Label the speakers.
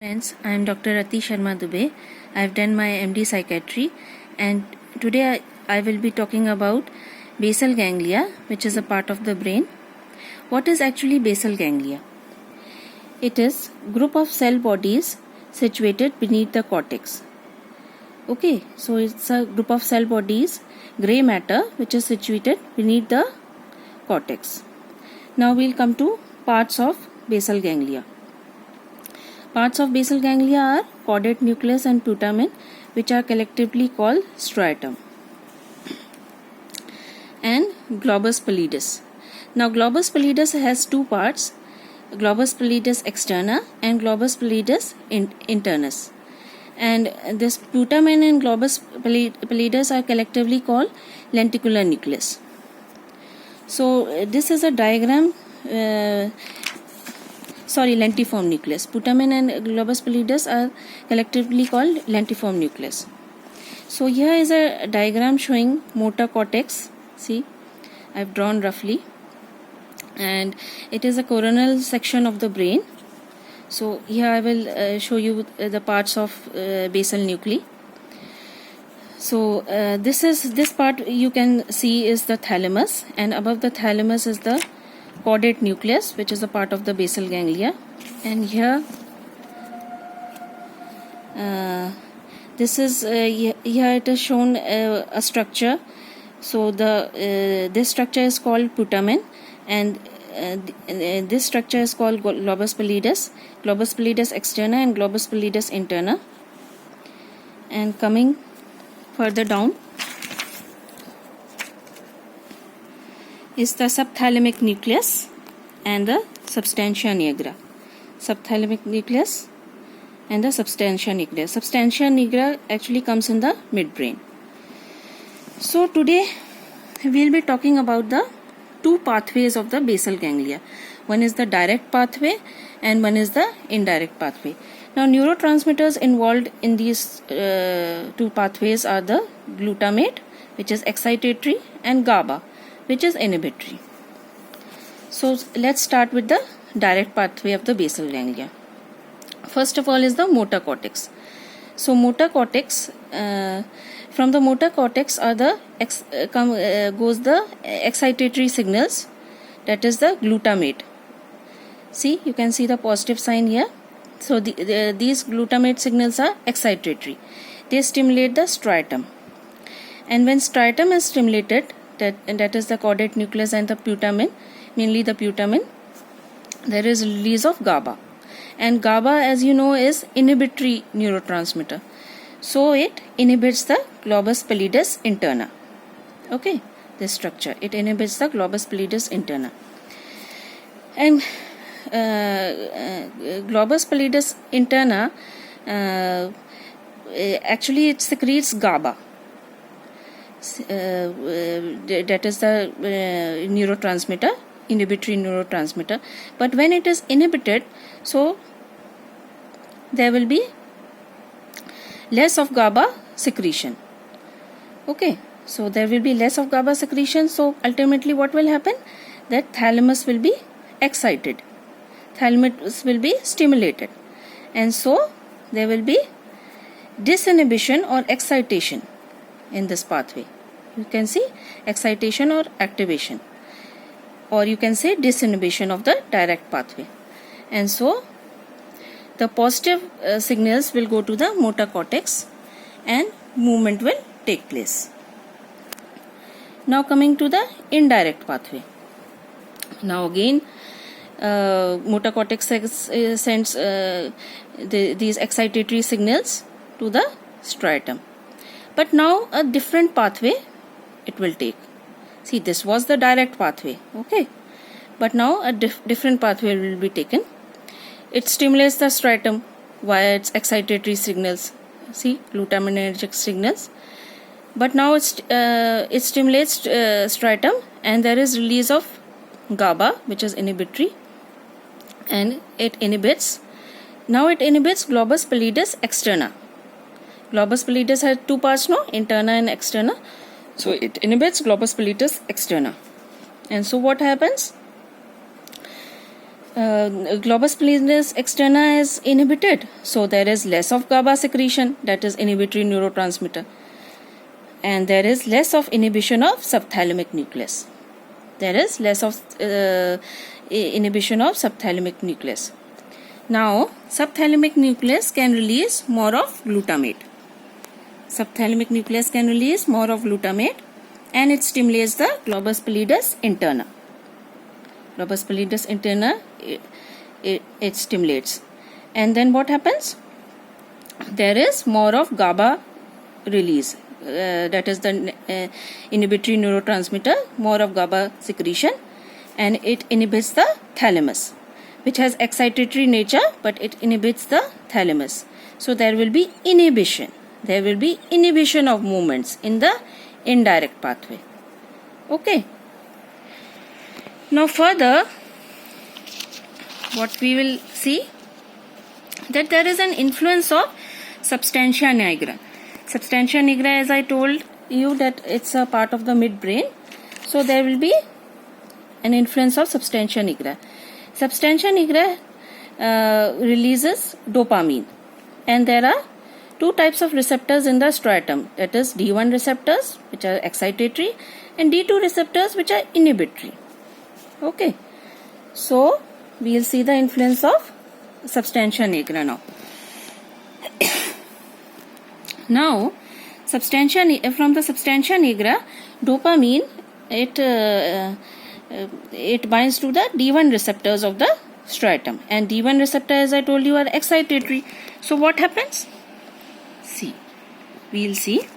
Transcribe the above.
Speaker 1: Friends, I am Dr. Rati Sharma Dubey. I have done my MD Psychiatry, and today I will be talking about basal ganglia, which is a part of the brain. What is actually basal ganglia? It is group of cell bodies situated beneath the cortex. Okay, so it's a group of cell bodies, gray matter, which is situated beneath the cortex. Now we'll come to parts of basal ganglia. Parts of basal ganglia are caudate nucleus and putamen, which are collectively called striatum, and globus pallidus. Now, globus pallidus has two parts: globus pallidus externa and globus pallidus internus. And this putamen and globus pallidus are collectively called lenticular nucleus. So, this is a diagram. Lentiform nucleus. Putamen and globus pallidus are collectively called lentiform nucleus. So here is a diagram showing motor cortex. See, I have drawn roughly, and it is a coronal section of the brain. So here I will show you the parts of basal nuclei. So this part you can see is the thalamus, and above the thalamus is the caudate nucleus, which is a part of the basal ganglia. And here this is here it is shown a structure. So the this structure is called putamen, and this structure is called globus pallidus externa and globus pallidus interna. And coming further down is the subthalamic nucleus and the substantia nigra. Subthalamic nucleus and the substantia nigra. Substantia nigra actually comes in the midbrain. So today we will be talking about the two pathways of the basal ganglia. One is the direct pathway and one is the indirect pathway. Now, neurotransmitters involved in these two pathways are the glutamate, which is excitatory, and GABA, which is inhibitory. So let's start with the direct pathway of the basal ganglia. First of all is the motor cortex. So motor cortex, from the motor cortex are the goes the excitatory signals, that is the glutamate. See, you can see the positive sign here. So these glutamate signals are excitatory. They stimulate the striatum, and when striatum is stimulated, that is the caudate nucleus and the putamen, mainly the putamen, there is release of GABA. And GABA, as you know, is inhibitory neurotransmitter. So it inhibits the globus pallidus interna. Okay, this structure, it inhibits the globus pallidus interna. And globus pallidus interna, actually it secretes GABA. That is the neurotransmitter, inhibitory neurotransmitter. But when it is inhibited, so there will be less of GABA secretion. Okay, so there will be less of GABA secretion. So ultimately what will happen? That thalamus will be excited, thalamus will be stimulated, and so there will be disinhibition or excitation in this pathway. You can see excitation or activation, or you can say disinhibition of the direct pathway. And so the positive signals will go to the motor cortex and movement will take place. Now coming to the indirect pathway. Now again motor cortex sends these excitatory signals to the striatum. But now a different pathway it will take. See, this was the direct pathway, okay? But now a different pathway will be taken. It stimulates the striatum via its excitatory signals. See, glutaminergic signals. But now it stimulates striatum, and there is release of GABA, which is inhibitory, and it inhibits. Now it inhibits globus pallidus externa. Globus pallidus has two parts, no? Interna and externa. So it inhibits globus pallidus externa. And so what happens? globus pallidus externa is inhibited, so there is less of GABA secretion, that is inhibitory neurotransmitter, and there is less of inhibition of subthalamic nucleus. There is less of inhibition of subthalamic nucleus. Now, subthalamic nucleus can release more of glutamate. Subthalamic nucleus can release more of glutamate, and it stimulates the globus pallidus interna. Globus pallidus interna, it stimulates. And then what happens? There is more of GABA release. That is the inhibitory neurotransmitter, more of GABA secretion, and it inhibits the thalamus, which has excitatory nature, but it inhibits the thalamus. So there will be inhibition. There will be inhibition of movements in the indirect pathway. Okay. Now further, what we will see, that there is an influence of substantia nigra. Substantia nigra, as I told you, that it's a part of the midbrain. So there will be an influence of substantia nigra. Substantia nigra releases dopamine, and there are two types of receptors in the striatum, that is D1 receptors, which are excitatory, and D2 receptors, which are inhibitory. Okay, so we will see the influence of substantia nigra now. Now, from the substantia nigra, dopamine, it binds to the D1 receptors of the striatum, and D1 receptor, as I told you, are excitatory. So what happens? See, we will see.